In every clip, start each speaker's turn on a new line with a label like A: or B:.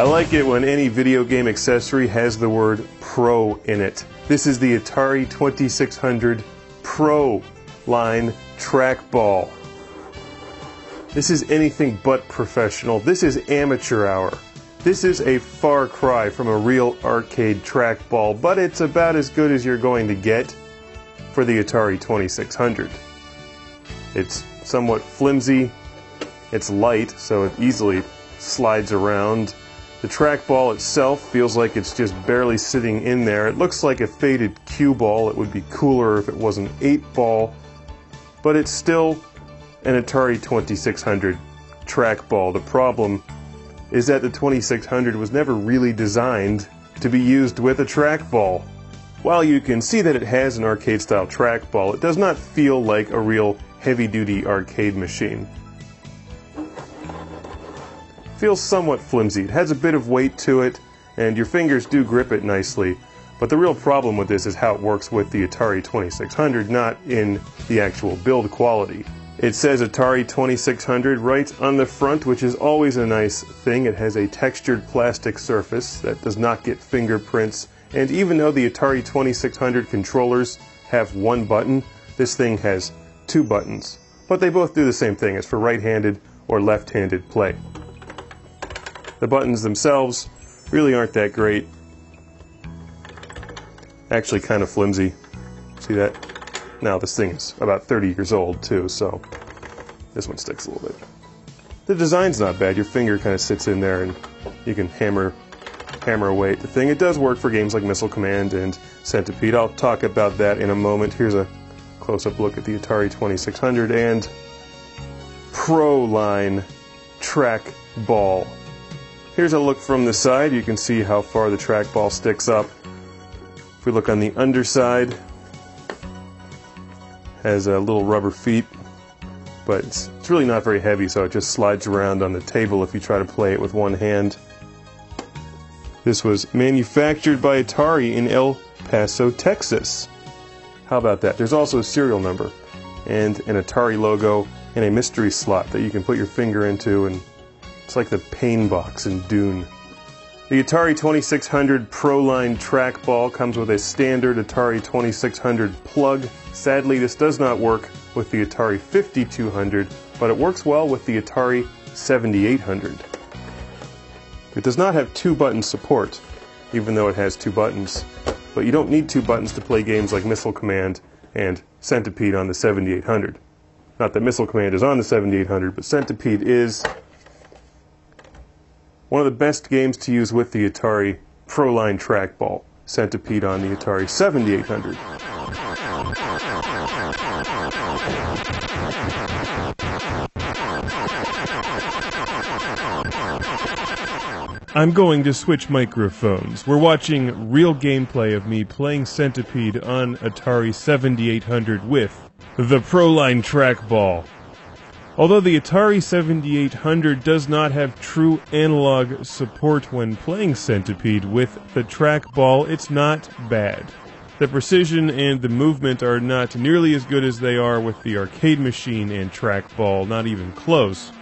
A: like it when any video game accessory has the word Pro in it. This is the ATARI 2600 PROLINE trackball. This is anything but professional. This is amateur hour. This is a far cry from a real arcade trackball, but it's about as good as you're going to get for the ATARI 2600. It's somewhat flimsy, it's light, so it easily slides around. The trackball itself feels like it's just barely sitting in there. It looks like a faded cue ball. It would be cooler if it was an 8-ball, but it's still an ATARI 2600 trackball. The problem is that the 2600 was never really designed to be used with a trackball. While you can see that it has an arcade-style trackball, it does not feel like a real heavy-duty arcade machine. It feels somewhat flimsy. It has a bit of weight to it, and your fingers do grip it nicely. But the real problem with this is how it works with the ATARI 2600, not in the actual build quality. It says ATARI 2600 right on the front, which is always a nice thing. It has a textured plastic surface that does not get fingerprints, and even though the ATARI 2600 controllers have one button, this thing has two buttons. But they both do the same thing. It's for right-handed or left-handed play. The buttons themselves really aren't that great. Actually kind of flimsy. See that? Now this thing is about 30 years old too, so this one sticks a little bit. The design's not bad. Your finger kind of sits in there and you can hammer away at the thing. It does work for games like Missile Command and Centipede. I'll talk about that in a moment. Here's a close-up look at the ATARI 2600 and PROLINE trackball. Here's a look from the side. You can see how far the trackball sticks up. If we look on the underside, has little rubber feet, but it's really not very heavy, so it just slides around on the table if you try to play it with one hand. This was manufactured by Atari in El Paso, Texas. How about that? There's also a serial number and an Atari logo and a mystery slot that you can put your finger into, and it's like the pain box in Dune. The ATARI 2600 PROLINE trackball comes with a standard Atari 2600 plug. Sadly, this does not work with the Atari 5200, but it works well with the Atari 7800. It does not have two-button support, even though it has two buttons. But you don't need two buttons to play games like Missile Command and Centipede on the 7800. Not that Missile Command is on the 7800, but Centipede is one of the best games to use with the ATARI PROLINE trackball. Centipede on the Atari 7800. I'm going to switch microphones. We're watching real gameplay of me playing Centipede on Atari 7800 with the PROLINE trackball. Although the Atari 7800 does not have true analog support when playing Centipede with the trackball, it's not bad. The precision and the movement are not nearly as good as they are with the arcade machine and trackball, not even close.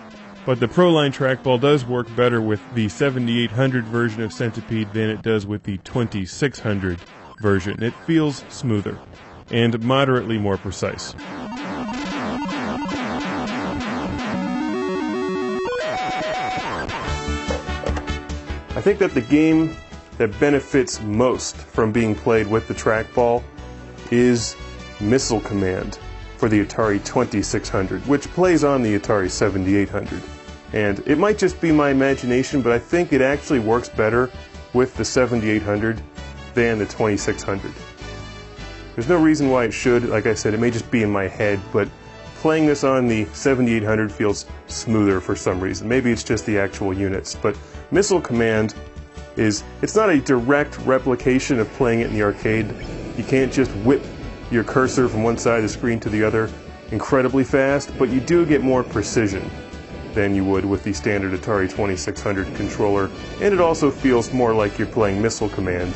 A: But the PROLINE trackball does work better with the 7800 version of Centipede than it does with the 2600 version. It feels smoother and moderately more precise. I think that the game that benefits most from being played with the trackball is Missile Command for the Atari 2600, which plays on the Atari 7800. And it might just be my imagination, but I think it actually works better with the 7800 than the 2600. There's no reason why it should. Like I said, it may just be in my head, but playing this on the 7800 feels smoother for some reason. Maybe it's just the actual units, but Missile Command it's not a direct replication of playing it in the arcade. You can't just whip your cursor from one side of the screen to the other incredibly fast, but you do get more precision than you would with the standard Atari 2600 controller, and it also feels more like you're playing Missile Command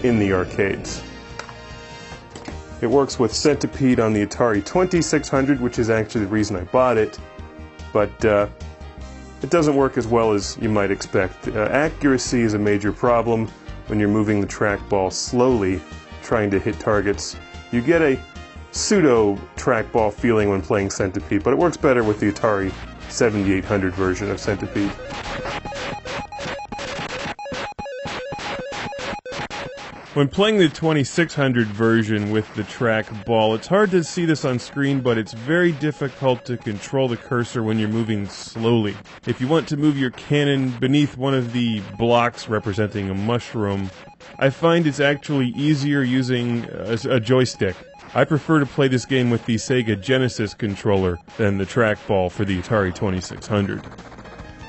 A: in the arcades. It works with Centipede on the Atari 2600, which is actually the reason I bought it, but it doesn't work as well as you might expect. Accuracy is a major problem when you're moving the trackball slowly, trying to hit targets. You get a pseudo trackball feeling when playing Centipede, but it works better with the Atari 7800 version of Centipede. When playing the 2600 version with the trackball, it's hard to see this on screen, but it's very difficult to control the cursor when you're moving slowly. If you want to move your cannon beneath one of the blocks representing a mushroom, I find it's actually easier using a joystick. I prefer to play this game with the Sega Genesis controller than the trackball for the Atari 2600.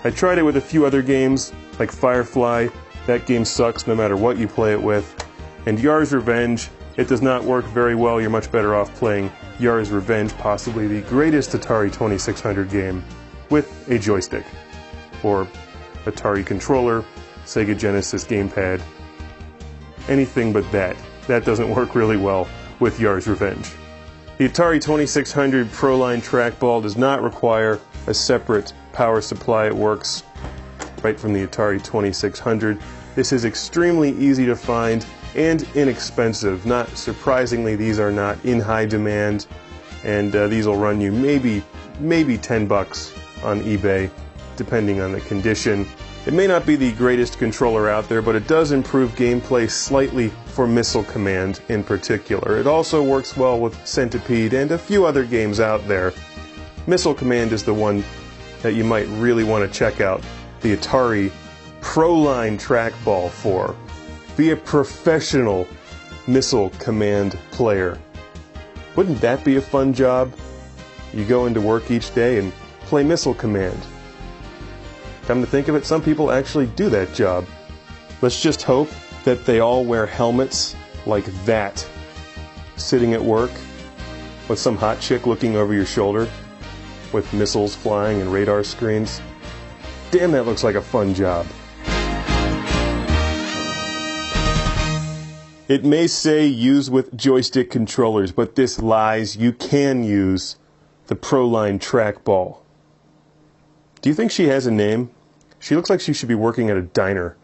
A: I tried it with a few other games, like Firefly. That game sucks no matter what you play it with. And Yar's Revenge, it does not work very well. You're much better off playing Yar's Revenge, possibly the greatest Atari 2600 game, with a joystick. Or Atari controller, Sega Genesis gamepad. Anything but that. That doesn't work really well with Yar's Revenge. The Atari 2600 PROLINE trackball does not require a separate power supply. It works right from the Atari 2600. This is extremely easy to find and inexpensive. Not surprisingly, these are not in high demand, and these will run you maybe $10 on eBay, depending on the condition. It may not be the greatest controller out there, but it does improve gameplay slightly for Missile Command in particular. It also works well with Centipede and a few other games out there. Missile Command is the one that you might really want to check out the Atari PROLINE trackball for. Be a professional Missile Command player. Wouldn't that be a fun job? You go into work each day and play Missile Command. Come to think of it, some people actually do that job. Let's just hope that they all wear helmets like that, sitting at work with some hot chick looking over your shoulder with missiles flying and radar screens. Damn, that looks like a fun job. It may say use with joystick controllers, but this lies. You can use the PROLINE trackball. Do you think she has a name? She looks like she should be working at a diner.